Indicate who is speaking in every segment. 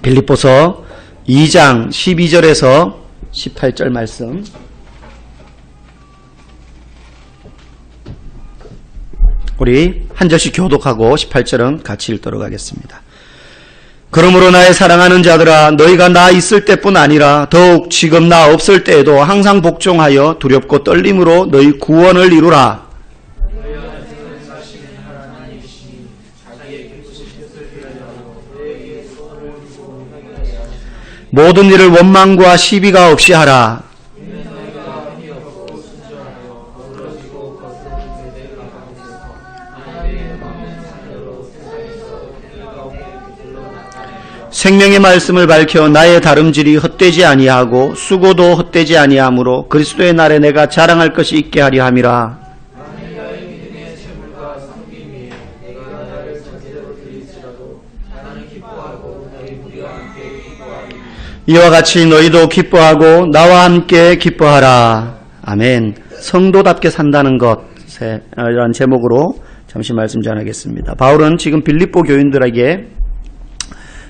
Speaker 1: 빌립보서 2장 12절에서 18절 말씀. 우리 한 절씩 교독하고 18절은 같이 읽도록 하겠습니다. 그러므로 나의 사랑하는 자들아, 너희가 나 있을 때뿐 아니라 더욱 지금 나 없을 때에도 항상 복종하여 두렵고 떨림으로 너희 구원을 이루라. 모든 일을 원망과 시비가 없이 하라. 생명의 말씀을 밝혀 나의 다름질이 헛되지 아니하고 수고도 헛되지 아니하므로 그리스도의 날에 내가 자랑할 것이 있게 하려 함이라. 이와 같이 너희도 기뻐하고 나와 함께 기뻐하라. 아멘. 성도답게 산다는 것이라는 제목으로 잠시 말씀 전하겠습니다. 바울은 지금 빌립보 교인들에게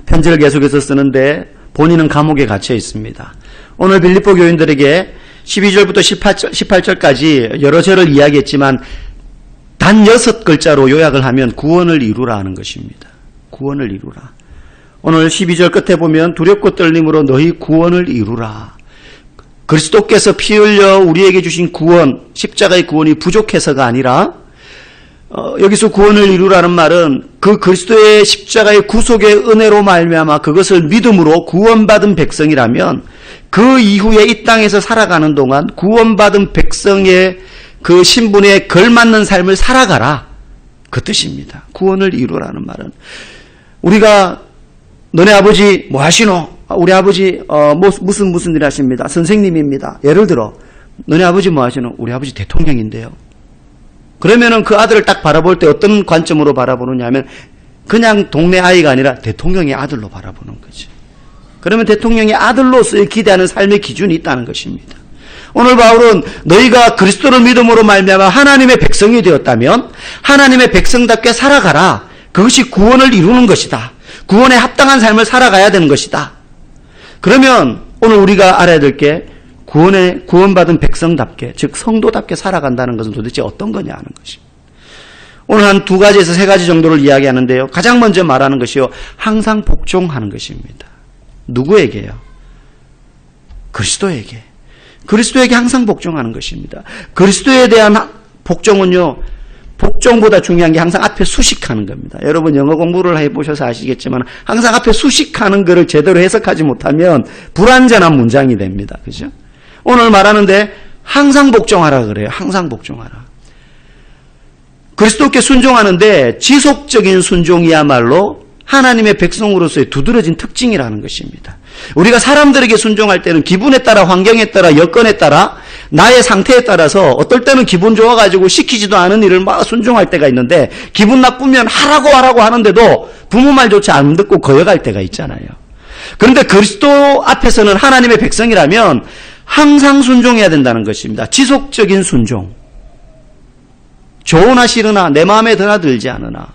Speaker 1: 편지를 계속해서 쓰는데 본인은 감옥에 갇혀 있습니다. 오늘 빌립보 교인들에게 12절부터 18절까지 여러 절을 이야기했지만 단 6글자로 요약을 하면 구원을 이루라 하는 것입니다. 구원을 이루라. 오늘 12절 끝에 보면 두렵고 떨림으로 너희 구원을 이루라. 그리스도께서 피 흘려 우리에게 주신 구원, 십자가의 구원이 부족해서가 아니라 여기서 구원을 이루라는 말은 그 그리스도의 십자가의 구속의 은혜로 말미암아 그것을 믿음으로 구원받은 백성이라면 그 이후에 이 땅에서 살아가는 동안 구원받은 백성의 그 신분에 걸맞는 삶을 살아가라. 그 뜻입니다. 구원을 이루라는 말은 우리가 너네 아버지 뭐 하시노? 우리 아버지 무슨 일 하십니다. 선생님입니다. 예를 들어 너네 아버지 뭐 하시노? 우리 아버지 대통령인데요. 그러면은 그 아들을 딱 바라볼 때 어떤 관점으로 바라보느냐 하면 그냥 동네 아이가 아니라 대통령의 아들로 바라보는 거죠. 그러면 대통령의 아들로서의 기대하는 삶의 기준이 있다는 것입니다. 오늘 바울은 너희가 그리스도를 믿음으로 말미암아 하나님의 백성이 되었다면 하나님의 백성답게 살아가라. 그것이 구원을 이루는 것이다. 구원에 합당한 삶을 살아가야 되는 것이다. 그러면 오늘 우리가 알아야 될 게 구원받은 백성답게, 즉 성도답게 살아간다는 것은 도대체 어떤 거냐 하는 것입니다. 오늘 한 2가지에서 3가지 정도를 이야기하는데요. 가장 먼저 말하는 것이요, 항상 복종하는 것입니다. 누구에게요? 그리스도에게. 그리스도에게 항상 복종하는 것입니다. 그리스도에 대한 복종은요, 복종보다 중요한 게 항상 앞에 수식하는 겁니다. 여러분 영어 공부를 해보셔서 아시겠지만 항상 앞에 수식하는 것을 제대로 해석하지 못하면 불완전한 문장이 됩니다. 그죠? 오늘 말하는데 항상 복종하라 그래요. 항상 복종하라. 그리스도께 순종하는데 지속적인 순종이야말로 하나님의 백성으로서의 두드러진 특징이라는 것입니다. 우리가 사람들에게 순종할 때는 기분에 따라, 환경에 따라, 여건에 따라, 나의 상태에 따라서 어떨 때는 기분 좋아가지고 시키지도 않은 일을 막 순종할 때가 있는데 기분 나쁘면 하라고 하는데도 부모 말조차 안 듣고 거역할 때가 있잖아요. 그런데 그리스도 앞에서는 하나님의 백성이라면 항상 순종해야 된다는 것입니다. 지속적인 순종. 좋으나 싫으나 내 마음에 드나 들지 않으나.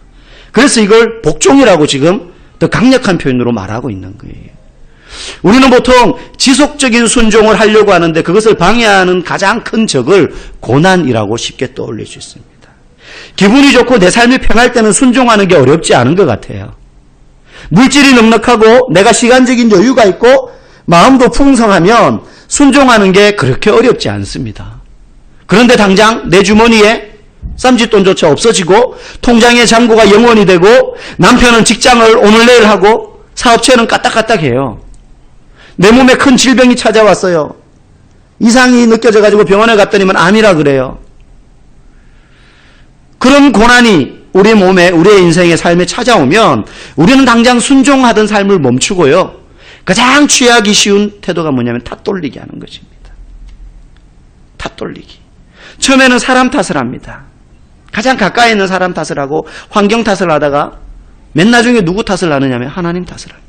Speaker 1: 그래서 이걸 복종이라고 지금 더 강력한 표현으로 말하고 있는 거예요. 우리는 보통 지속적인 순종을 하려고 하는데 그것을 방해하는 가장 큰 적을 고난이라고 쉽게 떠올릴 수 있습니다. 기분이 좋고 내 삶이 편할 때는 순종하는 게 어렵지 않은 것 같아요. 물질이 넉넉하고 내가 시간적인 여유가 있고 마음도 풍성하면 순종하는 게 그렇게 어렵지 않습니다. 그런데 당장 내 주머니에 쌈짓돈조차 없어지고 통장의 잔고가 영원이 되고 남편은 직장을 오늘 내일 하고 사업체는 까딱까딱해요. 내 몸에 큰 질병이 찾아왔어요. 이상이 느껴져가지고 병원에 갔더니만 암이라 그래요. 그런 고난이 우리 몸에, 우리의 인생의 삶에 찾아오면 우리는 당장 순종하던 삶을 멈추고요. 가장 취하기 쉬운 태도가 뭐냐면 탓돌리기 하는 것입니다. 탓돌리기. 처음에는 사람 탓을 합니다. 가장 가까이 있는 사람 탓을 하고 환경 탓을 하다가 맨 나중에 누구 탓을 하느냐면 하나님 탓을 합니다.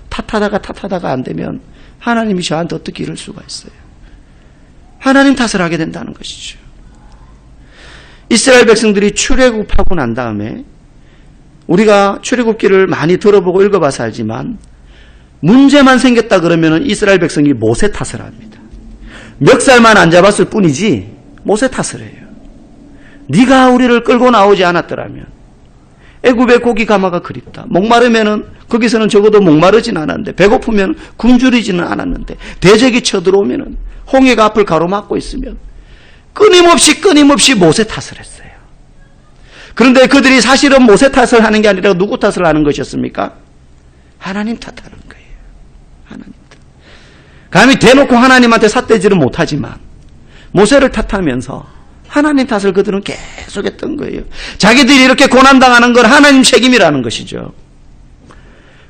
Speaker 1: 탓하다가 안 되면 하나님이 저한테 어떻게 이럴 수가 있어요. 하나님 탓을 하게 된다는 것이죠. 이스라엘 백성들이 출애굽하고 난 다음에 우리가 출애굽기를 많이 들어보고 읽어봐서 알지만 문제만 생겼다 그러면 이스라엘 백성이 모세 탓을 합니다. 멱살만 안 잡았을 뿐이지 모세 탓을 해요. 네가 우리를 끌고 나오지 않았더라면, 애굽의 고기 가마가 그립다. 목마르면은 거기서는 적어도 목마르진 않았는데, 배고프면 굶주리지는 않았는데, 대적이 쳐들어오면은 홍해가 앞을 가로막고 있으면 끊임없이 모세 탓을 했어요. 그런데 그들이 사실은 모세 탓을 하는 게 아니라 누구 탓을 하는 것이었습니까? 하나님 탓하는 거예요. 하나님 탓. 감히 대놓고 하나님한테 삿대질은 못하지만 모세를 탓하면서 하나님 탓을 그들은 계속했던 거예요. 자기들이 이렇게 고난당하는 건 하나님 책임이라는 것이죠.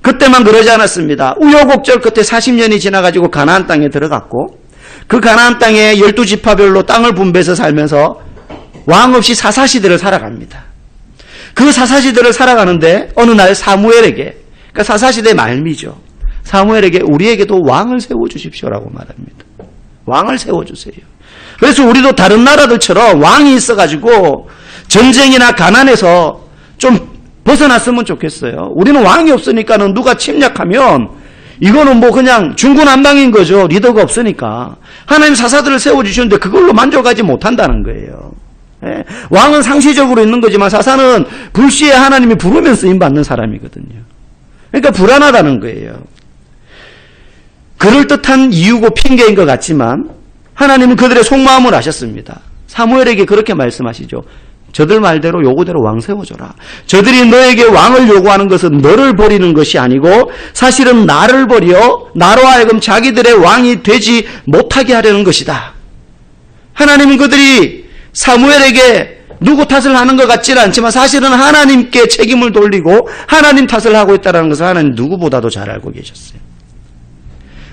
Speaker 1: 그때만 그러지 않았습니다. 우여곡절 끝에 40년이 지나가지고 가나안 땅에 들어갔고, 그 가나안 땅에 12지파별로 땅을 분배해서 살면서 왕 없이 사사시대를 살아갑니다. 그 사사시대를 살아가는데 어느 날 사무엘에게, 그러니까 사사시대의 말미죠, 사무엘에게 우리에게도 왕을 세워주십시오라고 말합니다. 왕을 세워주세요. 그래서 우리도 다른 나라들처럼 왕이 있어가지고 전쟁이나 가난에서 좀 벗어났으면 좋겠어요. 우리는 왕이 없으니까는 누가 침략하면 이거는 뭐 그냥 중구난방인 거죠. 리더가 없으니까. 하나님 사사들을 세워주시는데 그걸로 만족하지 못한다는 거예요. 예. 왕은 상시적으로 있는 거지만 사사는 불시에 하나님이 부르면 쓰임받는 사람이거든요. 그러니까 불안하다는 거예요. 그럴듯한 이유고 핑계인 것 같지만 하나님은 그들의 속마음을 아셨습니다. 사무엘에게 그렇게 말씀하시죠. 저들 말대로 요구대로 왕 세워줘라. 저들이 너에게 왕을 요구하는 것은 너를 버리는 것이 아니고 사실은 나를 버려 나로 하여금 자기들의 왕이 되지 못하게 하려는 것이다. 하나님은 그들이 사무엘에게 누구 탓을 하는 것 같지는 않지만 사실은 하나님께 책임을 돌리고 하나님 탓을 하고 있다는 것을 하나님 누구보다도 잘 알고 계셨어요.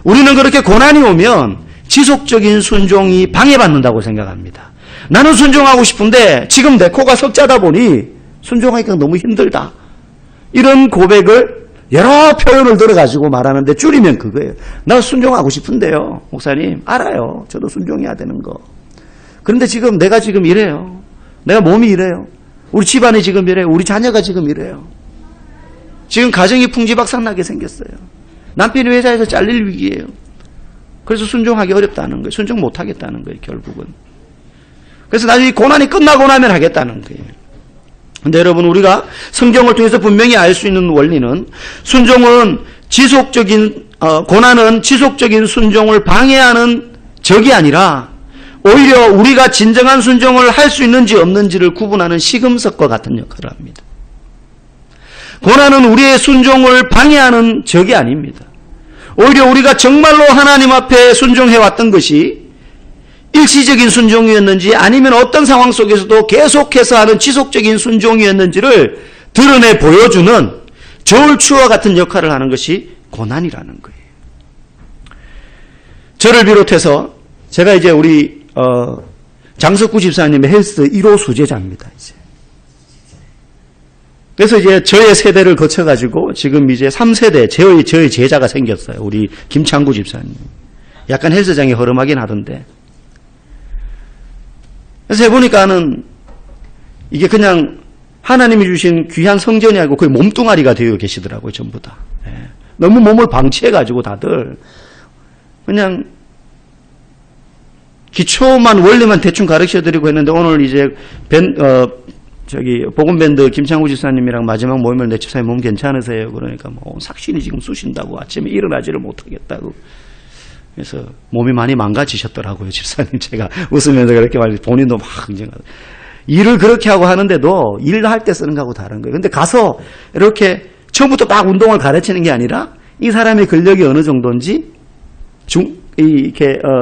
Speaker 1: 우리는 그렇게 고난이 오면 지속적인 순종이 방해받는다고 생각합니다. 나는 순종하고 싶은데 지금 내 코가 석자다 보니 순종하기가 너무 힘들다. 이런 고백을 여러 표현을 들어가지고 말하는데 줄이면 그거예요. 나 순종하고 싶은데요. 목사님 알아요. 저도 순종해야 되는 거. 그런데 지금 내가 지금 이래요. 내가 몸이 이래요. 우리 집안이 지금 이래요. 우리 자녀가 지금 이래요. 지금 가정이 풍지박산나게 생겼어요. 남편이 회사에서 잘릴 위기예요. 그래서 순종하기 어렵다는 거예요. 순종 못하겠다는 거예요. 결국은. 그래서 나중에 고난이 끝나고 나면 하겠다는 거예요. 그런데 여러분, 우리가 성경을 통해서 분명히 알 수 있는 원리는 순종은 고난은 지속적인 순종을 방해하는 적이 아니라 오히려 우리가 진정한 순종을 할 수 있는지 없는지를 구분하는 시금석과 같은 역할을 합니다. 고난은 우리의 순종을 방해하는 적이 아닙니다. 오히려 우리가 정말로 하나님 앞에 순종해왔던 것이 일시적인 순종이었는지 아니면 어떤 상황 속에서도 계속해서 하는 지속적인 순종이었는지를 드러내 보여주는 저울추와 같은 역할을 하는 것이 고난이라는 거예요. 저를 비롯해서 제가 이제 우리 장석구 집사님의 헬스 1호 수제자입니다. 이제. 그래서 이제 저의 세대를 거쳐가지고 지금 이제 3세대 저의 제자가 생겼어요. 우리 김창구 집사님. 약간 헬스장이 허름하긴 하던데. 그래서 해보니까는 이게 그냥 하나님이 주신 귀한 성전이 아니고 거의 몸뚱아리가 되어 계시더라고요. 전부 다. 예. 너무 몸을 방치해가지고 다들 그냥 기초만 원리만 대충 가르쳐드리고 했는데 오늘 이제 복음밴드 김창구 집사님이랑 마지막 모임을 내 집사님 몸 괜찮으세요? 그러니까 뭐 삭신이 지금 쑤신다고 아침에 일어나지를 못하겠다고. 그래서 몸이 많이 망가지셨더라고요, 집사님. 제가 웃으면서 그렇게 말해서 본인도 막 인정하고. 일을 그렇게 하고 하는데도 일할 때 쓰는 거하고 다른 거예요. 근데 가서 이렇게 처음부터 막 운동을 가르치는 게 아니라 이 사람의 근력이 어느 정도인지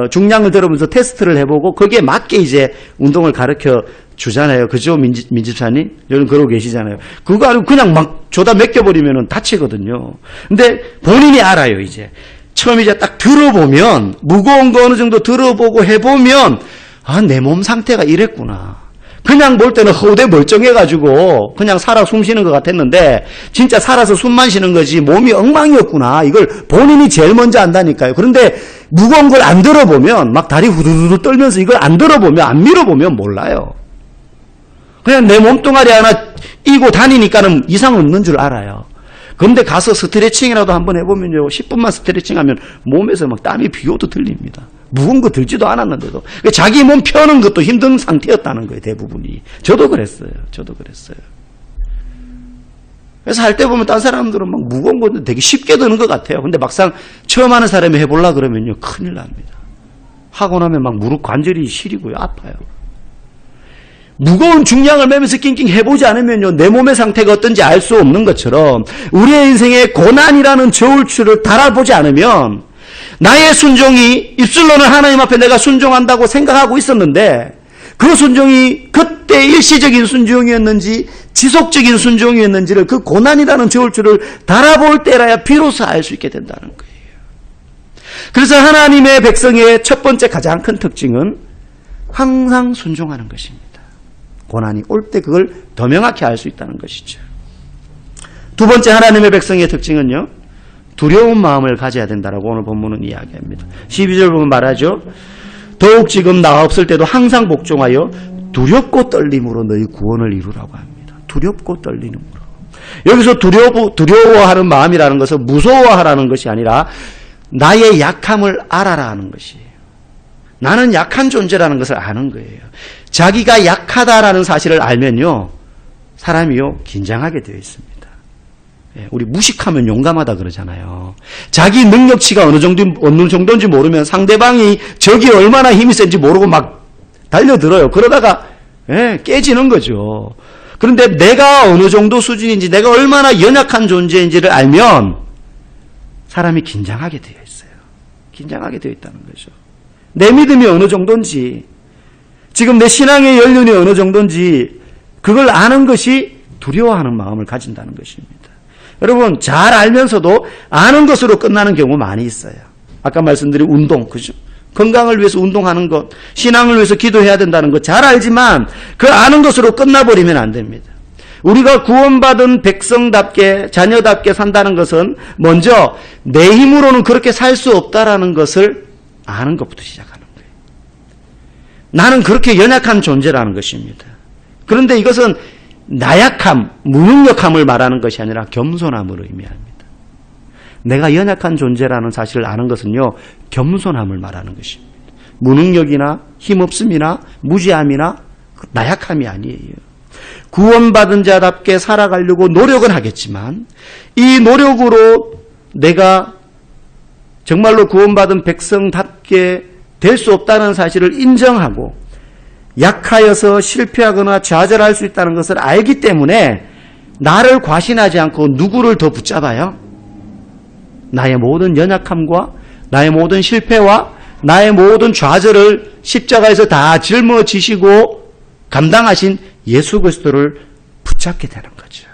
Speaker 1: 중량을 들으면서 테스트를 해보고 거기에 맞게 이제 운동을 가르쳐 주잖아요. 그죠? 민집사님? 여러분 그러고 계시잖아요. 그거 아니고 그냥 막 줘다 맡겨버리면 다치거든요. 근데 본인이 알아요, 이제. 처음 이제 딱 들어보면, 무거운 거 어느 정도 들어보고 해보면, 아, 내 몸 상태가 이랬구나. 그냥 볼 때는 허우대 멀쩡해가지고, 그냥 살아 숨 쉬는 것 같았는데, 진짜 살아서 숨만 쉬는 거지, 몸이 엉망이었구나. 이걸 본인이 제일 먼저 안다니까요. 그런데 무거운 걸 안 들어보면, 막 다리 후두두두 떨면서 이걸 안 들어보면, 안 밀어보면 몰라요. 그냥 내 몸뚱아리 하나 이고 다니니까는 이상 없는 줄 알아요. 근데 가서 스트레칭이라도 한번 해보면요, 10분만 스트레칭하면 몸에서 막 땀이 비오도 들립니다. 무거운 거 들지도 않았는데도. 자기 몸 펴는 것도 힘든 상태였다는 거예요, 대부분이. 저도 그랬어요. 그래서 할 때 보면 딴 사람들은 막 무거운 건데 되게 쉽게 드는 것 같아요. 근데 막상 처음 하는 사람이 해보려고 그러면요, 큰일 납니다. 하고 나면 막 무릎 관절이 시리고요, 아파요. 무거운 중량을 메면서 낑낑 해보지 않으면요, 내 몸의 상태가 어떤지 알 수 없는 것처럼 우리의 인생에 고난이라는 저울추를 달아보지 않으면 나의 순종이, 입술로는 하나님 앞에 내가 순종한다고 생각하고 있었는데 그 순종이 그때 일시적인 순종이었는지 지속적인 순종이었는지를 그 고난이라는 저울추를 달아볼 때라야 비로소 알 수 있게 된다는 거예요. 그래서 하나님의 백성의 첫 번째 가장 큰 특징은 항상 순종하는 것입니다. 고난이 올 때 그걸 더 명확히 알 수 있다는 것이죠. 두 번째 하나님의 백성의 특징은요, 두려운 마음을 가져야 된다라고 오늘 본문은 이야기합니다. 12절 보면 말하죠. 더욱 지금 나 없을 때도 항상 복종하여 두렵고 떨림으로 너희 구원을 이루라고 합니다. 두렵고 떨림으로. 여기서 두려워하는 마음이라는 것은 무서워하라는 것이 아니라 나의 약함을 알아라 하는 것이에요. 나는 약한 존재라는 것을 아는 거예요. 자기가 약하다라는 사실을 알면요, 사람이요, 긴장하게 되어 있습니다. 우리 무식하면 용감하다 그러잖아요. 자기 능력치가 어느 정도인지 모르면 상대방이 적이 얼마나 힘이 센지 모르고 막 달려들어요. 그러다가 깨지는 거죠. 그런데 내가 어느 정도 수준인지, 내가 얼마나 연약한 존재인지를 알면 사람이 긴장하게 되어 있어요. 긴장하게 되어 있다는 거죠. 내 믿음이 어느 정도인지, 지금 내 신앙의 연륜이 어느 정도인지 그걸 아는 것이 두려워하는 마음을 가진다는 것입니다. 여러분, 잘 알면서도 아는 것으로 끝나는 경우 많이 있어요. 아까 말씀드린 운동, 그죠? 건강을 위해서 운동하는 것, 신앙을 위해서 기도해야 된다는 것 잘 알지만 그 아는 것으로 끝나버리면 안 됩니다. 우리가 구원받은 백성답게, 자녀답게 산다는 것은 먼저 내 힘으로는 그렇게 살 수 없다라는 것을 아는 것부터 시작하는 거예요. 나는 그렇게 연약한 존재라는 것입니다. 그런데 이것은 나약함, 무능력함을 말하는 것이 아니라 겸손함을 의미합니다. 내가 연약한 존재라는 사실을 아는 것은요, 겸손함을 말하는 것입니다. 무능력이나 힘없음이나 무지함이나 나약함이 아니에요. 구원받은 자답게 살아가려고 노력은 하겠지만 이 노력으로 내가 정말로 구원받은 백성답게 될 수 없다는 사실을 인정하고 약하여서 실패하거나 좌절할 수 있다는 것을 알기 때문에 나를 과신하지 않고 누구를 더 붙잡아요? 나의 모든 연약함과 나의 모든 실패와 나의 모든 좌절을 십자가에서 다 짊어지시고 감당하신 예수 그리스도를 붙잡게 되는 거죠.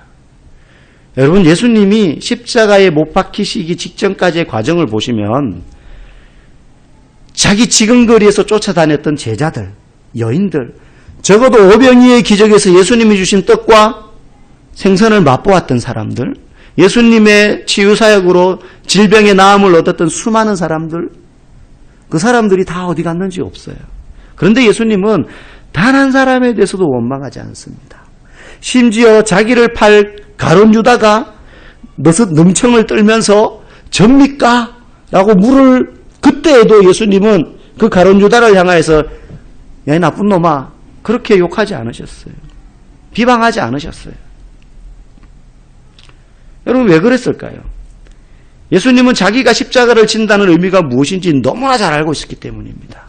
Speaker 1: 여러분, 예수님이 십자가에 못 박히시기 직전까지의 과정을 보시면 자기 지근거리에서 쫓아다녔던 제자들, 여인들, 적어도 오병이의 기적에서 예수님이 주신 떡과 생선을 맛보았던 사람들, 예수님의 치유사역으로 질병의 나음을 얻었던 수많은 사람들, 그 사람들이 다 어디 갔는지 없어요. 그런데 예수님은 단 한 사람에 대해서도 원망하지 않습니다. 심지어 자기를 팔 가룟 유다가 능청을 떨면서 접니까? 라고 물을 그때에도 예수님은 그 가룟 유다를 향하여서 야, 이 나쁜 놈아, 그렇게 욕하지 않으셨어요. 비방하지 않으셨어요. 여러분, 왜 그랬을까요? 예수님은 자기가 십자가를 진다는 의미가 무엇인지 너무나 잘 알고 있었기 때문입니다.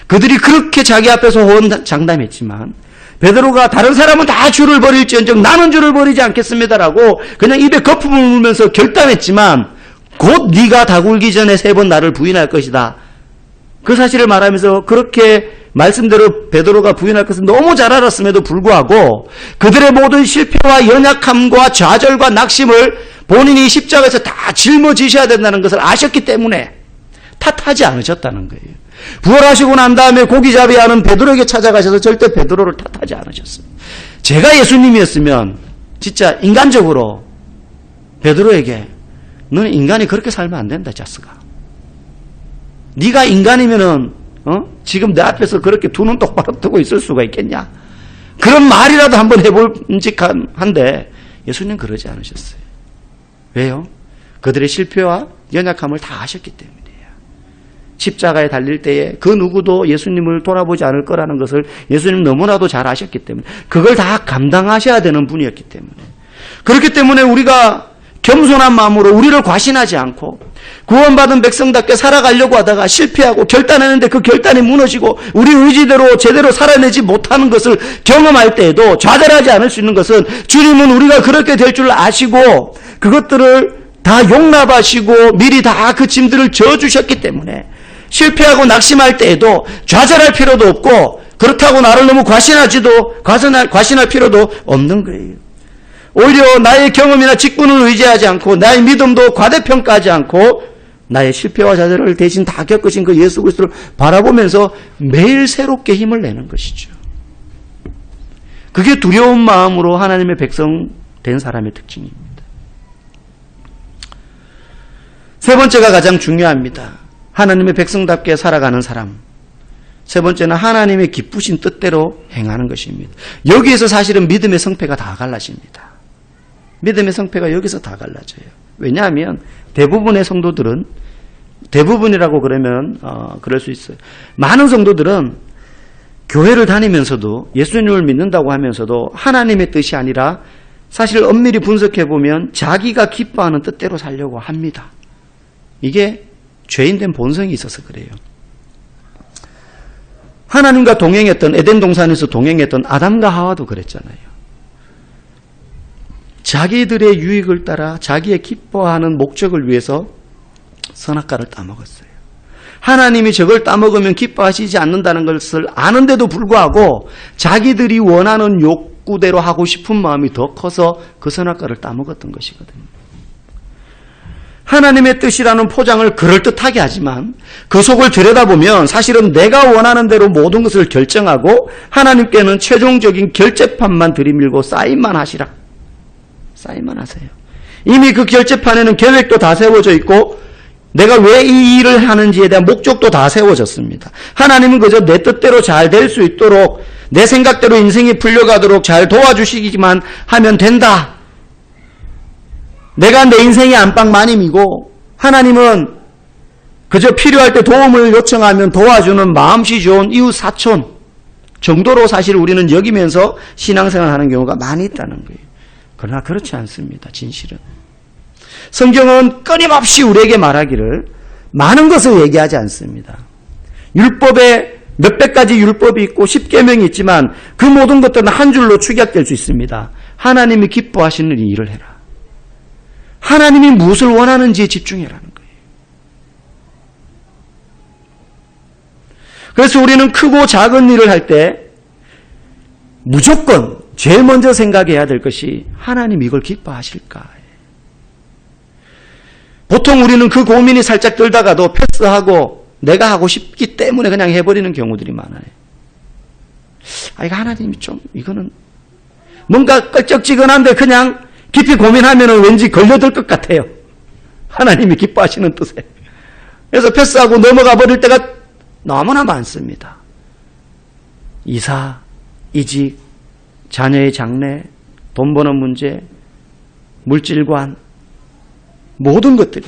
Speaker 1: 그들이 그렇게 자기 앞에서 호언장담했지만 베드로가 다른 사람은 다 주를 버릴지언정 나는 주를 버리지 않겠습니다라고 그냥 입에 거품을 물면서 결단했지만 곧 네가 다 굴기 전에 3번 나를 부인할 것이다. 그 사실을 말하면서 그렇게 말씀대로 베드로가 부인할 것을 너무 잘 알았음에도 불구하고 그들의 모든 실패와 연약함과 좌절과 낙심을 본인이 십자가에서 다 짊어지셔야 된다는 것을 아셨기 때문에 탓하지 않으셨다는 거예요. 부활하시고 난 다음에 고기잡이 하는 베드로에게 찾아가셔서 절대 베드로를 탓하지 않으셨어요. 제가 예수님이었으면 진짜 인간적으로 베드로에게 너는 인간이 그렇게 살면 안 된다, 자스가. 네가 인간이면은 지금 내 앞에서 그렇게 두 눈 똑바로 뜨고 있을 수가 있겠냐? 그런 말이라도 한번 해볼 끔찍한데 예수님 그러지 않으셨어요. 왜요? 그들의 실패와 연약함을 다 아셨기 때문이에요. 십자가에 달릴 때에 그 누구도 예수님을 돌아보지 않을 거라는 것을 예수님 너무나도 잘 아셨기 때문에 그걸 다 감당하셔야 되는 분이었기 때문에 그렇기 때문에 우리가 겸손한 마음으로 우리를 과신하지 않고 구원받은 백성답게 살아가려고 하다가 실패하고 결단했는데 그 결단이 무너지고 우리 의지대로 제대로 살아내지 못하는 것을 경험할 때에도 좌절하지 않을 수 있는 것은 주님은 우리가 그렇게 될 줄 아시고 그것들을 다 용납하시고 미리 다 그 짐들을 져주셨기 때문에 실패하고 낙심할 때에도 좌절할 필요도 없고 그렇다고 나를 너무 과신할 필요도 없는 거예요. 오히려 나의 경험이나 직분을 의지하지 않고 나의 믿음도 과대평가하지 않고 나의 실패와 좌절을 대신 다 겪으신 그 예수 그리스도를 바라보면서 매일 새롭게 힘을 내는 것이죠. 그게 두려운 마음으로 하나님의 백성 된 사람의 특징입니다. 세 번째가 가장 중요합니다. 하나님의 백성답게 살아가는 사람. 세 번째는 하나님의 기쁘신 뜻대로 행하는 것입니다. 여기에서 사실은 믿음의 성패가 다 갈라집니다. 믿음의 성패가 여기서 다 갈라져요. 왜냐하면 대부분의 성도들은 대부분이라고 그러면 그럴 수 있어요. 많은 성도들은 교회를 다니면서도 예수님을 믿는다고 하면서도 하나님의 뜻이 아니라 사실 엄밀히 분석해 보면 자기가 기뻐하는 뜻대로 살려고 합니다. 이게 죄인된 본성이 있어서 그래요. 하나님과 동행했던 에덴 동산에서 동행했던 아담과 하와도 그랬잖아요. 자기들의 유익을 따라 자기의 기뻐하는 목적을 위해서 선악과를 따먹었어요. 하나님이 저걸 따먹으면 기뻐하시지 않는다는 것을 아는데도 불구하고 자기들이 원하는 욕구대로 하고 싶은 마음이 더 커서 그 선악과를 따먹었던 것이거든요. 하나님의 뜻이라는 포장을 그럴듯하게 하지만 그 속을 들여다보면 사실은 내가 원하는 대로 모든 것을 결정하고 하나님께는 최종적인 결재판만 들이밀고 사인만 하시라. 사인만 하세요. 이미 그 결재판에는 계획도 다 세워져 있고 내가 왜 이 일을 하는지에 대한 목적도 다 세워졌습니다. 하나님은 그저 내 뜻대로 잘 될 수 있도록 내 생각대로 인생이 풀려가도록 잘 도와주시기만 하면 된다. 내가 내 인생의 안방마님이고 하나님은 그저 필요할 때 도움을 요청하면 도와주는 마음씨 좋은 이웃 사촌 정도로 사실 우리는 여기면서 신앙생활을 하는 경우가 많이 있다는 거예요. 그러나 그렇지 않습니다. 진실은. 성경은 끊임없이 우리에게 말하기를 많은 것을 얘기하지 않습니다. 율법에 몇백 가지 율법이 있고 십계명이 있지만 그 모든 것들은 한 줄로 축약될 수 있습니다. 하나님이 기뻐하시는 이 일을 해라. 하나님이 무엇을 원하는지에 집중해라는 거예요. 그래서 우리는 크고 작은 일을 할 때 무조건 제일 먼저 생각해야 될 것이 하나님 이걸 기뻐하실까? 보통 우리는 그 고민이 살짝 들다가도 패스하고 내가 하고 싶기 때문에 그냥 해버리는 경우들이 많아요. 이거 하나님이 좀 이거는 뭔가 껄쩍지근한데 그냥 깊이 고민하면 왠지 걸려들 것 같아요. 하나님이 기뻐하시는 뜻에. 그래서 패스하고 넘어가 버릴 때가 너무나 많습니다. 이사, 이직, 자녀의 장래, 돈 버는 문제, 물질관, 모든 것들이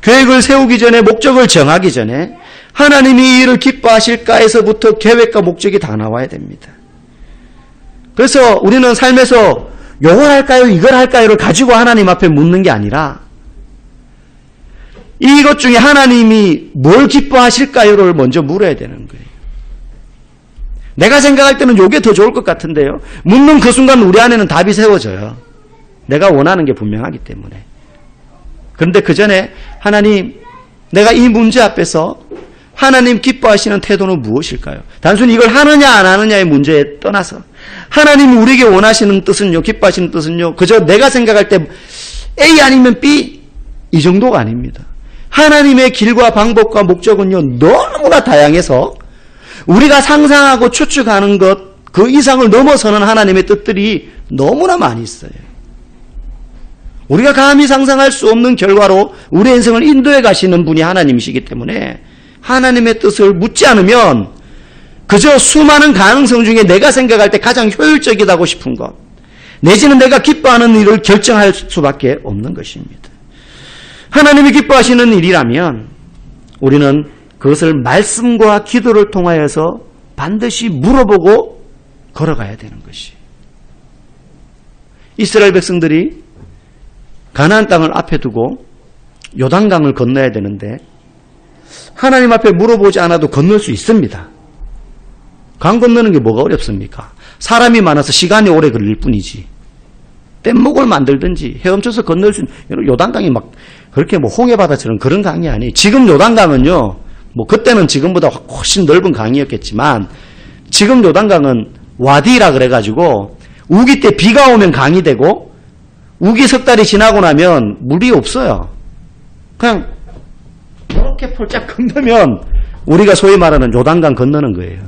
Speaker 1: 계획을 세우기 전에 목적을 정하기 전에 하나님이 이 일을 기뻐하실까에서부터 계획과 목적이 다 나와야 됩니다. 그래서 우리는 삶에서 요걸 할까요? 이걸 할까요?를 가지고 하나님 앞에 묻는 게 아니라 이것 중에 하나님이 뭘 기뻐하실까요?를 먼저 물어야 되는 거예요. 내가 생각할 때는 이게 더 좋을 것 같은데요. 묻는 그 순간 우리 안에는 답이 세워져요. 내가 원하는 게 분명하기 때문에. 그런데 그 전에 하나님, 내가 이 문제 앞에서 하나님 기뻐하시는 태도는 무엇일까요? 단순히 이걸 하느냐 안 하느냐의 문제에 떠나서 하나님이 우리에게 원하시는 뜻은요, 기뻐하시는 뜻은요, 그저 내가 생각할 때 A 아니면 B 이 정도가 아닙니다. 하나님의 길과 방법과 목적은요 너무나 다양해서 우리가 상상하고 추측하는 것 그 이상을 넘어서는 하나님의 뜻들이 너무나 많이 있어요. 우리가 감히 상상할 수 없는 결과로 우리의 인생을 인도해 가시는 분이 하나님이시기 때문에 하나님의 뜻을 묻지 않으면 그저 수많은 가능성 중에 내가 생각할 때 가장 효율적이다고 싶은 것, 내지는 내가 기뻐하는 일을 결정할 수밖에 없는 것입니다. 하나님이 기뻐하시는 일이라면 우리는 그것을 말씀과 기도를 통하여서 반드시 물어보고 걸어가야 되는 것이. 이스라엘 백성들이 가나안 땅을 앞에 두고 요단강을 건너야 되는데 하나님 앞에 물어보지 않아도 건널 수 있습니다. 강 건너는 게 뭐가 어렵습니까? 사람이 많아서 시간이 오래 걸릴 뿐이지. 뗏목을 만들든지 헤엄쳐서 건널 수 있는 요단강이 막 그렇게 뭐 홍해바다처럼 그런 강이 아니에요. 지금 요단강은요, 뭐 그때는 지금보다 훨씬 넓은 강이었겠지만 지금 요단강은 와디라 그래가지고 우기 때 비가 오면 강이 되고 우기 석 달이 지나고 나면 물이 없어요. 그냥 이렇게 폴짝 건너면 우리가 소위 말하는 요단강 건너는 거예요.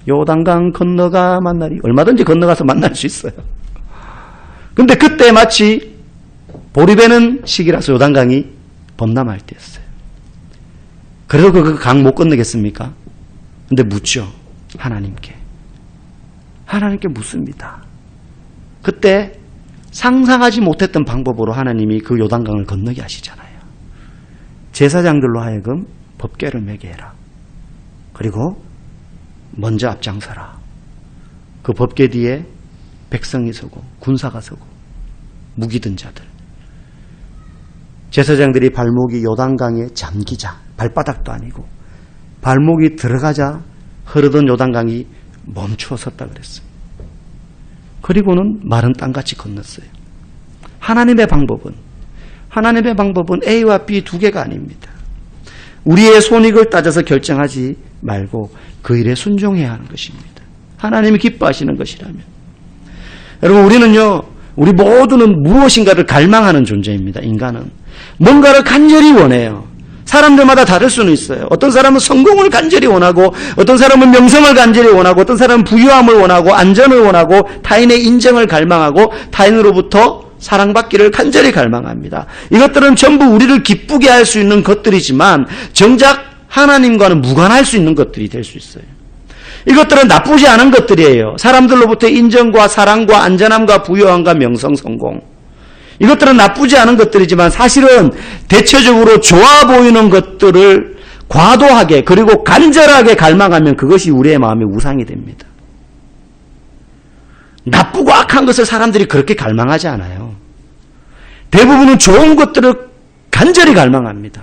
Speaker 1: 요단강 건너가 만나리. 얼마든지 건너가서 만날 수 있어요. 근데 그때 마치 보리배는 시기라서 요단강이 범람할 때였어요. 그래도 그 강 못 건너겠습니까? 근데 묻죠. 하나님께. 하나님께 묻습니다. 그때 상상하지 못했던 방법으로 하나님이 그 요단강을 건너게 하시잖아요. 제사장들로 하여금 법궤를 매게 해라. 그리고 먼저 앞장서라. 그 법궤 뒤에 백성이 서고 군사가 서고 무기 든 자들. 제사장들이 발목이 요단강에 잠기자, 발바닥도 아니고 발목이 들어가자 흐르던 요단강이 멈추어 섰다 그랬어요. 그리고는 마른 땅같이 건넜어요. 하나님의 방법은 A와 B 두 개가 아닙니다. 우리의 손익을 따져서 결정하지 말고 그 일에 순종해야 하는 것입니다. 하나님이 기뻐하시는 것이라면. 여러분, 우리 모두는 무엇인가를 갈망하는 존재입니다. 인간은 뭔가를 간절히 원해요. 사람들마다 다를 수는 있어요. 어떤 사람은 성공을 간절히 원하고, 어떤 사람은 명성을 간절히 원하고, 어떤 사람은 부유함을 원하고, 안전을 원하고, 타인의 인정을 갈망하고, 타인으로부터 사랑받기를 간절히 갈망합니다. 이것들은 전부 우리를 기쁘게 할 수 있는 것들이지만 정작 하나님과는 무관할 수 있는 것들이 될 수 있어요. 이것들은 나쁘지 않은 것들이에요. 사람들로부터 인정과 사랑과 안전함과 부유함과 명성, 성공. 이것들은 나쁘지 않은 것들이지만 사실은 대체적으로 좋아 보이는 것들을 과도하게 그리고 간절하게 갈망하면 그것이 우리의 마음의 우상이 됩니다. 나쁘고 악한 것을 사람들이 그렇게 갈망하지 않아요. 대부분은 좋은 것들을 간절히 갈망합니다.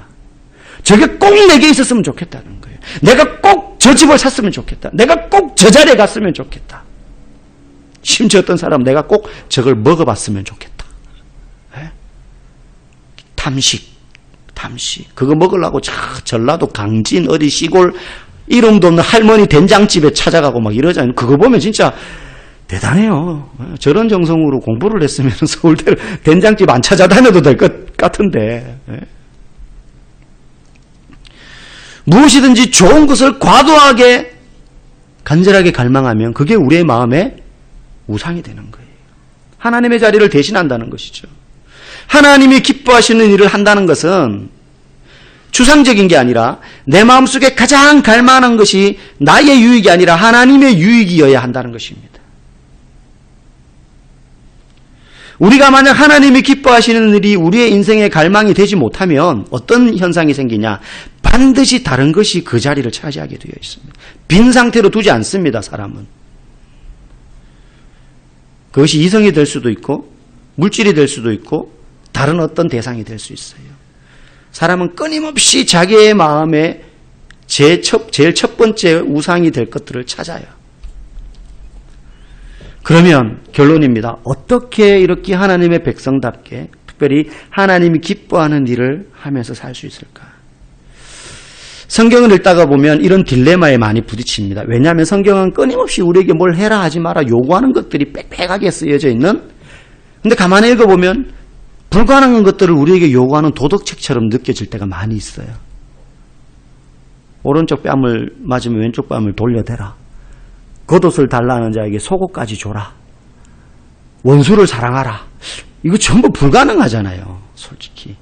Speaker 1: 저게 꼭 내게 있었으면 좋겠다는 거예요. 내가 꼭 저 집을 샀으면 좋겠다. 내가 꼭 저 자리에 갔으면 좋겠다. 심지어 어떤 사람은 내가 꼭 저걸 먹어봤으면 좋겠다. 네? 탐식. 그거 먹으려고 전라도 강진 어디 시골 이름도 없는 할머니 된장집에 찾아가고 막 이러잖아요. 그거 보면 진짜 대단해요. 저런 정성으로 공부를 했으면 서울대 된장집 안 찾아다녀도 될 것 같은데. 무엇이든지 좋은 것을 과도하게 간절하게 갈망하면 그게 우리의 마음의 우상이 되는 거예요. 하나님의 자리를 대신한다는 것이죠. 하나님이 기뻐하시는 일을 한다는 것은 추상적인 게 아니라 내 마음속에 가장 갈망하는 것이 나의 유익이 아니라 하나님의 유익이어야 한다는 것입니다. 우리가 만약 하나님이 기뻐하시는 일이 우리의 인생의 갈망이 되지 못하면 어떤 현상이 생기냐? 반드시 다른 것이 그 자리를 차지하게 되어 있습니다. 빈 상태로 두지 않습니다, 사람은. 그것이 이성이 될 수도 있고 물질이 될 수도 있고 다른 어떤 대상이 될 수 있어요. 사람은 끊임없이 자기의 마음에 제일 첫 번째 우상이 될 것들을 찾아요. 그러면 결론입니다. 어떻게 이렇게 하나님의 백성답게 특별히 하나님이 기뻐하는 일을 하면서 살 수 있을까? 성경을 읽다가 보면 이런 딜레마에 많이 부딪힙니다. 왜냐하면 성경은 끊임없이 우리에게 뭘 해라 하지 마라 요구하는 것들이 빽빽하게 쓰여져 있는, 근데 가만히 읽어보면 불가능한 것들을 우리에게 요구하는 도덕책처럼 느껴질 때가 많이 있어요. 오른쪽 뺨을 맞으면 왼쪽 뺨을 돌려대라. 겉옷을 달라는 자에게 속옷까지 줘라. 원수를 사랑하라. 이거 전부 불가능하잖아요. 솔직히.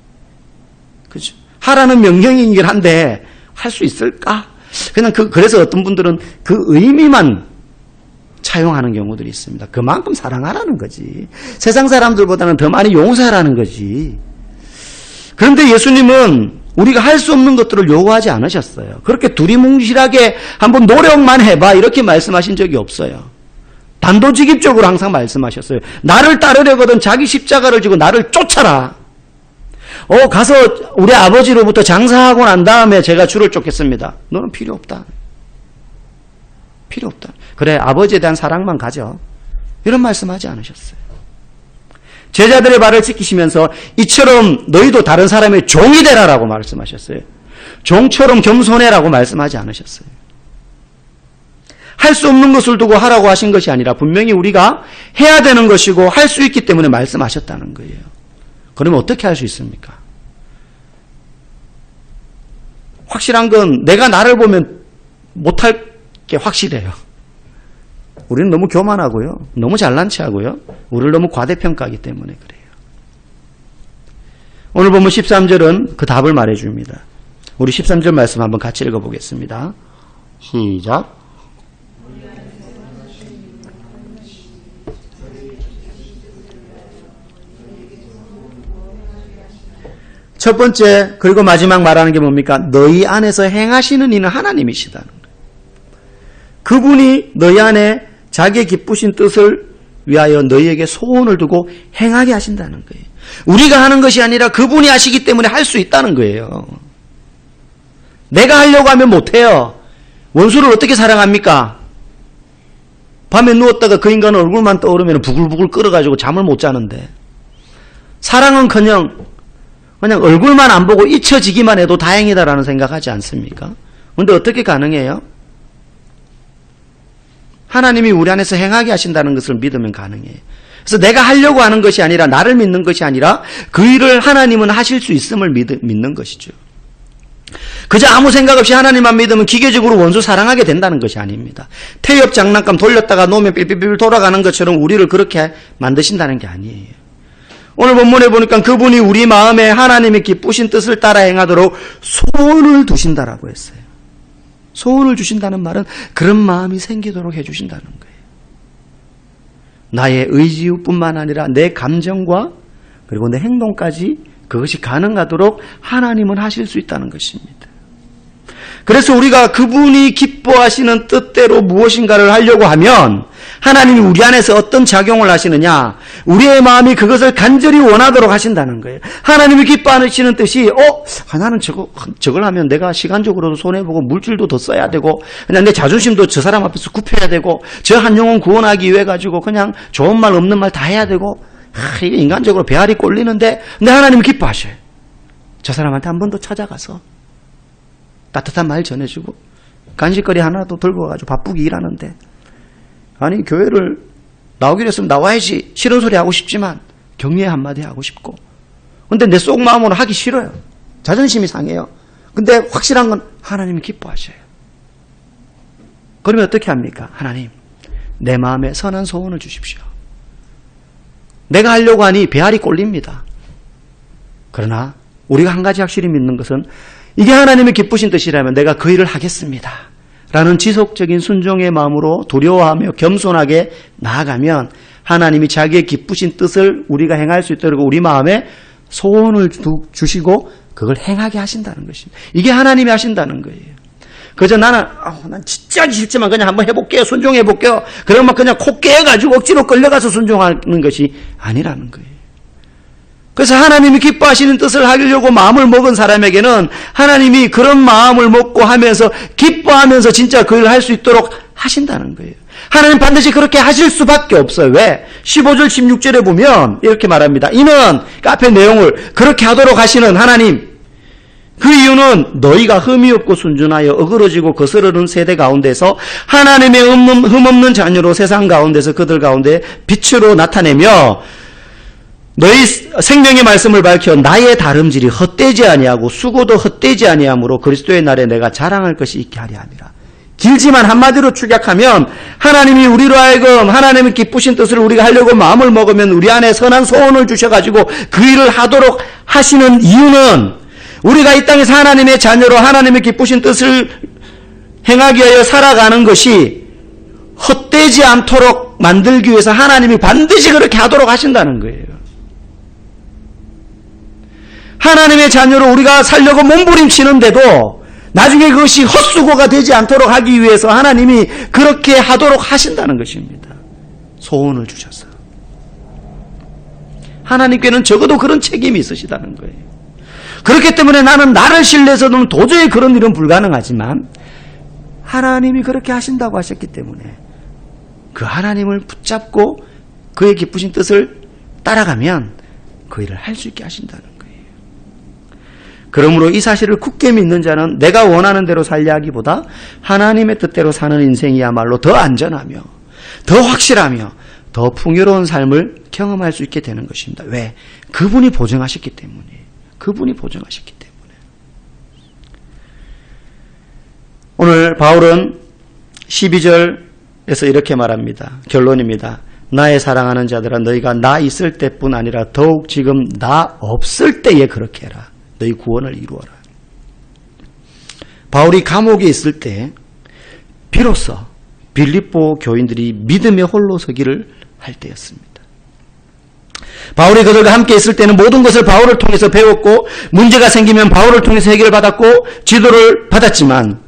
Speaker 1: 그죠? 하라는 명령이긴 한데 할 수 있을까? 그냥 그래서 어떤 분들은 그 의미만 사용하는 경우들이 있습니다. 그만큼 사랑하라는 거지. 세상 사람들보다는 더 많이 용서하라는 거지. 그런데 예수님은 우리가 할 수 없는 것들을 요구하지 않으셨어요. 그렇게 두리뭉실하게 한번 노력만 해봐 이렇게 말씀하신 적이 없어요. 단도직입적으로 항상 말씀하셨어요. 나를 따르려거든 자기 십자가를 지고 나를 쫓아라. 가서 우리 아버지로부터 장사하고 난 다음에 제가 주를 쫓겠습니다. 너는 필요 없다. 필요 없다. 그래, 아버지에 대한 사랑만 가져. 이런 말씀하지 않으셨어요. 제자들의 발을 지키시면서 이처럼 너희도 다른 사람의 종이 되라라고 말씀하셨어요. 종처럼 겸손해라고 말씀하지 않으셨어요. 할 수 없는 것을 두고 하라고 하신 것이 아니라 분명히 우리가 해야 되는 것이고 할 수 있기 때문에 말씀하셨다는 거예요. 그러면 어떻게 할 수 있습니까? 확실한 건 내가 나를 보면 못할 게 확실해요. 우리는 너무 교만하고요. 너무 잘난 체하고요. 우리를 너무 과대평가하기 때문에 그래요. 오늘 보면 13절은 그 답을 말해줍니다. 우리 13절 말씀 한번 같이 읽어보겠습니다. 시작. 첫 번째 그리고 마지막 말하는 게 뭡니까? 너희 안에서 행하시는 이는 하나님이시다는 거예요. 그분이 너희 안에 자기의 기쁘신 뜻을 위하여 너희에게 소원을 두고 행하게 하신다는 거예요. 우리가 하는 것이 아니라 그분이 하시기 때문에 할 수 있다는 거예요. 내가 하려고 하면 못해요. 원수를 어떻게 사랑합니까? 밤에 누웠다가 그 인간 얼굴만 떠오르면 부글부글 끓어가지고 잠을 못 자는데, 사랑은 그냥 얼굴만 안 보고 잊혀지기만 해도 다행이다라는 생각하지 않습니까? 그런데 어떻게 가능해요? 하나님이 우리 안에서 행하게 하신다는 것을 믿으면 가능해요. 그래서 내가 하려고 하는 것이 아니라, 나를 믿는 것이 아니라 그 일을 하나님은 하실 수 있음을 믿는 것이죠. 그저 아무 생각 없이 하나님만 믿으면 기계적으로 원수 사랑하게 된다는 것이 아닙니다. 태엽 장난감 돌렸다가 놓으면 삐삐삐 돌아가는 것처럼 우리를 그렇게 만드신다는 게 아니에요. 오늘 본문에 보니까 그분이 우리 마음에 하나님의 기쁘신 뜻을 따라 행하도록 소원을 두신다라고 했어요. 소원을 주신다는 말은 그런 마음이 생기도록 해주신다는 거예요. 나의 의지뿐만 아니라 내 감정과 그리고 내 행동까지 그것이 가능하도록 하나님은 하실 수 있다는 것입니다. 그래서 우리가 그분이 기뻐하시는 뜻대로 무엇인가를 하려고 하면 하나님이 우리 안에서 어떤 작용을 하시느냐, 우리의 마음이 그것을 간절히 원하도록 하신다는 거예요. 하나님이 기뻐하시는 뜻이 나는 저걸 하면 내가 시간적으로도 손해보고 물질도 더 써야 되고 그냥 내 자존심도 저 사람 앞에서 굽혀야 되고 저 한 영혼 구원하기 위해 가지고 그냥 좋은 말 없는 말 다 해야 되고, 이게 인간적으로 배알이 꼴리는데, 근데 하나님이 기뻐하셔요. 저 사람한테 한 번 더 찾아가서 따뜻한 말 전해주고 간식거리 하나도 들고 와가지고 바쁘게 일하는데, 아니 교회를 나오기로 했으면 나와야지, 싫은 소리 하고 싶지만 격려의 한마디 하고 싶고, 근데 내 속마음으로 하기 싫어요. 자존심이 상해요. 근데 확실한 건 하나님이 기뻐하셔요. 그러면 어떻게 합니까? 하나님, 내 마음에 선한 소원을 주십시오. 내가 하려고 하니 배알이 꼴립니다. 그러나 우리가 한 가지 확실히 믿는 것은, 이게 하나님의 기쁘신 뜻이라면 내가 그 일을 하겠습니다 라는 지속적인 순종의 마음으로 두려워하며 겸손하게 나아가면 하나님이 자기의 기쁘신 뜻을 우리가 행할 수 있도록 우리 마음에 소원을 주시고 그걸 행하게 하신다는 것입니다. 이게 하나님이 하신다는 거예요. 그저 난 진짜 싫지만 그냥 한번 해볼게요, 순종해볼게요, 그러면 그냥 코 깨가지고 억지로 끌려가서 순종하는 것이 아니라는 거예요. 그래서 하나님이 기뻐하시는 뜻을 하려고 마음을 먹은 사람에게는 하나님이 그런 마음을 먹고 하면서 기뻐하면서 진짜 그 일을 할 수 있도록 하신다는 거예요. 하나님 반드시 그렇게 하실 수밖에 없어요. 왜? 15절 16절에 보면 이렇게 말합니다. 이는 앞에 내용을 그렇게 하도록 하시는 하나님, 그 이유는 너희가 흠이 없고 순전하여 어그러지고 거스르는 세대 가운데서 하나님의 흠없는 자녀로 세상 가운데서 그들 가운데 빛으로 나타내며 너희 생명의 말씀을 밝혀 나의 다름질이 헛되지 아니하고 수고도 헛되지 아니하므로 그리스도의 날에 내가 자랑할 것이 있게 하려 함이라. 길지만 한마디로 축약하면 하나님이 우리로 하여금 하나님의 기쁘신 뜻을 우리가 하려고 마음을 먹으면 우리 안에 선한 소원을 주셔가지고 그 일을 하도록 하시는 이유는, 우리가 이 땅에서 하나님의 자녀로 하나님의 기쁘신 뜻을 행하기 위하여 살아가는 것이 헛되지 되지 않도록 만들기 위해서 하나님이 반드시 그렇게 하도록 하신다는 거예요. 하나님의 자녀로 우리가 살려고 몸부림치는데도 나중에 그것이 헛수고가 되지 않도록 하기 위해서 하나님이 그렇게 하도록 하신다는 것입니다. 소원을 주셔서. 하나님께는 적어도 그런 책임이 있으시다는 거예요. 그렇기 때문에 나는 나를 신뢰해서는 도저히 그런 일은 불가능하지만 하나님이 그렇게 하신다고 하셨기 때문에 그 하나님을 붙잡고 그의 기쁘신 뜻을 따라가면 그 일을 할 수 있게 하신다는 거예요. 그러므로 이 사실을 굳게 믿는 자는 내가 원하는 대로 살려 하기보다 하나님의 뜻대로 사는 인생이야말로 더 안전하며 더 확실하며 더 풍요로운 삶을 경험할 수 있게 되는 것입니다. 왜? 그분이 보증하셨기 때문에. 그분이 보증하셨기 때문에. 오늘 바울은 12절에서 이렇게 말합니다. 결론입니다. 나의 사랑하는 자들아 너희가 나 있을 때뿐 아니라 더욱 지금 나 없을 때에 그렇게 해라. 너희 구원을 이루어라. 바울이 감옥에 있을 때 비로소 빌립보 교인들이 믿음의 홀로 서기를 할 때였습니다. 바울이 그들과 함께 있을 때는 모든 것을 바울을 통해서 배웠고 문제가 생기면 바울을 통해서 해결을 받았고 지도를 받았지만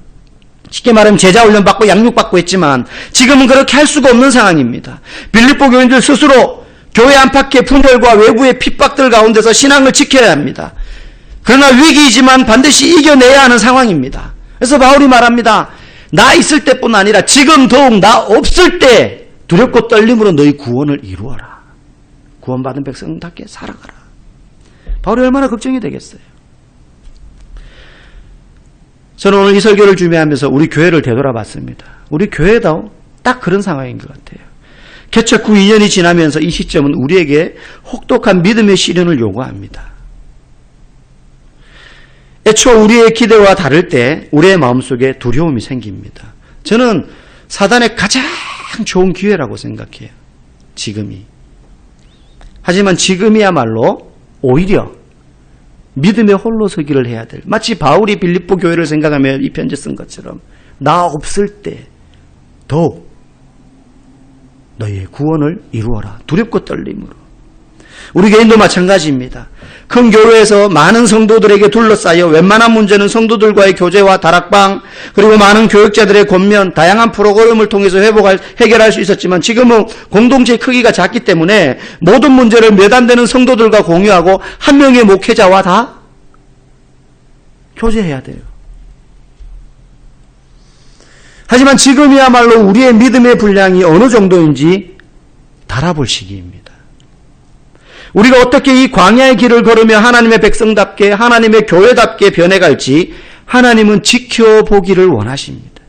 Speaker 1: 쉽게 말하면 제자 훈련 받고 양육 받고 했지만 지금은 그렇게 할 수가 없는 상황입니다. 빌립보 교인들 스스로 교회 안팎의 분열과 외부의 핍박들 가운데서 신앙을 지켜야 합니다. 그러나 위기이지만 반드시 이겨내야 하는 상황입니다. 그래서 바울이 말합니다. 나 있을 때뿐 아니라 지금 더욱 나 없을 때 두렵고 떨림으로 너희 구원을 이루어라. 구원받은 백성답게 살아가라. 바울이 얼마나 걱정이 되겠어요. 저는 오늘 이 설교를 준비하면서 우리 교회를 되돌아봤습니다. 우리 교회도 딱 그런 상황인 것 같아요. 개척 후 2년이 지나면서 이 시점은 우리에게 혹독한 믿음의 시련을 요구합니다. 애초 우리의 기대와 다를 때 우리의 마음속에 두려움이 생깁니다. 저는 사단의 가장 좋은 기회라고 생각해요. 지금이. 하지만 지금이야말로 오히려 믿음의 홀로 서기를 해야 될, 마치 바울이 빌립보 교회를 생각하며 이 편지 쓴 것처럼 나 없을 때 더욱 너희의 구원을 이루어라. 두렵고 떨림으로. 우리 개인도 마찬가지입니다. 큰 교회에서 많은 성도들에게 둘러싸여 웬만한 문제는 성도들과의 교제와 다락방 그리고 많은 교육자들의 권면 다양한 프로그램을 통해서 해결할 수 있었지만 지금은 공동체의 크기가 작기 때문에 모든 문제를 몇 안 되는 성도들과 공유하고 한 명의 목회자와 다 교제해야 돼요. 하지만 지금이야말로 우리의 믿음의 분량이 어느 정도인지 달아볼 시기입니다. 우리가 어떻게 이 광야의 길을 걸으며 하나님의 백성답게 하나님의 교회답게 변해갈지 하나님은 지켜보기를 원하십니다.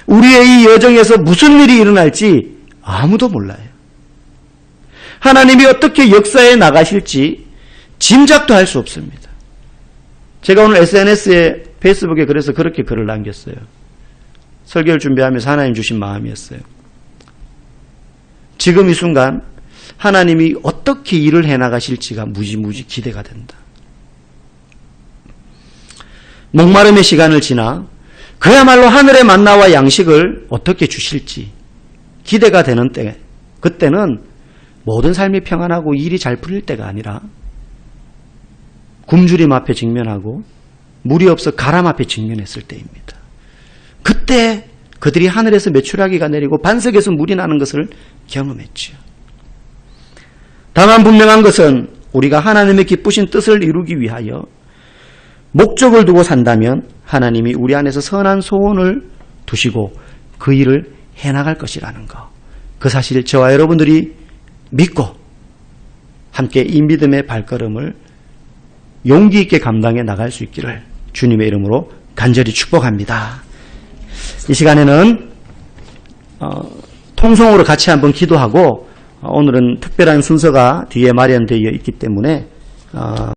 Speaker 1: 우리의 이 여정에서 무슨 일이 일어날지 아무도 몰라요. 하나님이 어떻게 역사에 나가실지 짐작도 할 수 없습니다. 제가 오늘 SNS에 페이스북에 그래서 그렇게 글을 남겼어요. 설교를 준비하면서 하나님 주신 마음이었어요. 지금 이 순간 하나님이 어떻게 일을 해나가실지가 무지무지 기대가 된다. 목마름의 시간을 지나 그야말로 하늘의 만나와 양식을 어떻게 주실지 기대가 되는 때, 그때는 모든 삶이 평안하고 일이 잘 풀릴 때가 아니라 굶주림 앞에 직면하고 물이 없어 가람 앞에 직면했을 때입니다. 그때 그들이 하늘에서 메추라기가 내리고 반석에서 물이 나는 것을 경험했지요. 다만 분명한 것은 우리가 하나님의 기쁘신 뜻을 이루기 위하여 목적을 두고 산다면 하나님이 우리 안에서 선한 소원을 두시고 그 일을 해나갈 것이라는 것. 그 사실 저와 여러분들이 믿고 함께 이 믿음의 발걸음을 용기 있게 감당해 나갈 수 있기를 주님의 이름으로 간절히 축복합니다. 이 시간에는 통성으로 같이 한번 기도하고 오늘은 특별한 순서가 뒤에 마련되어 있기 때문에